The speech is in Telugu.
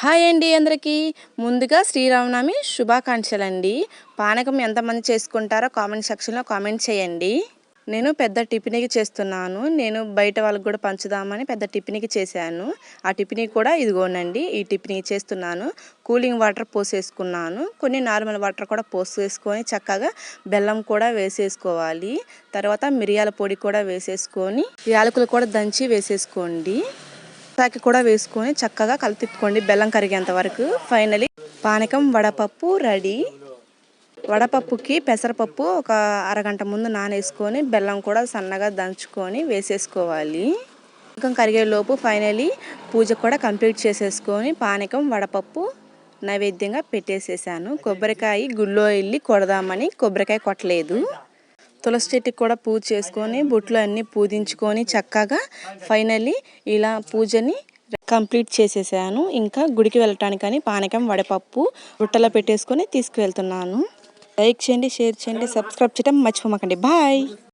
హాయ్ అండి అందరికీ. ముందుగా శ్రీరామనవమి శుభాకాంక్షలండి. పానకం ఎంతమంది చేసుకుంటారో కామెంట్ సెక్షన్లో కామెంట్ చేయండి. నేను పెద్ద టిఫిన్కి చేస్తున్నాను. నేను బయట వాళ్ళకి కూడా పంచుదామని పెద్ద టిఫిన్కి చేశాను. ఆ టిఫిన్ కూడా ఇదిగోనండి, ఈ టిఫిన్ చేస్తున్నాను. కూలింగ్ వాటర్ పోసేసుకున్నాను. కొన్ని నార్మల్ వాటర్ కూడా పోసేసుకొని చక్కగా బెల్లం కూడా వేసేసుకోవాలి. తర్వాత మిరియాల పొడి కూడా వేసేసుకొని యాలకులు కూడా దంచి వేసేసుకోండి. సాకి కూడా వేసుకొని చక్కగా కలిపిప్పుకోండి బెల్లం కరిగేంత వరకు. ఫైనలీ పానకం వడపప్పు రెడీ. వడపప్పుకి పెసరపప్పు ఒక అరగంట ముందు నానేసుకొని బెల్లం కూడా సన్నగా దంచుకొని వేసేసుకోవాలి. పానకం కరిగేలోపు ఫైనలీ పూజ కూడా కంప్లీట్ చేసేసుకొని పానకం వడపప్పు నైవేద్యంగా పెట్టేసేసాను. కొబ్బరికాయ గుళ్ళో వెళ్ళి కొడదామని కొబ్బరికాయ కొట్టలేదు. తులసి చెట్టుకి కూడా పూజ చేసుకొని బొట్లు అన్నీ పూజించుకొని చక్కగా ఫైనల్లీ ఇలా పూజని కంప్లీట్ చేసేసాను. ఇంకా గుడికి వెళ్ళటానికని పానకం వడపప్పు బుట్టలో పెట్టేసుకొని తీసుకువెళ్తున్నాను. లైక్ చేయండి, షేర్ చేయండి, సబ్స్క్రైబ్ చేయడం మర్చిపోమాకండి. బాయ్.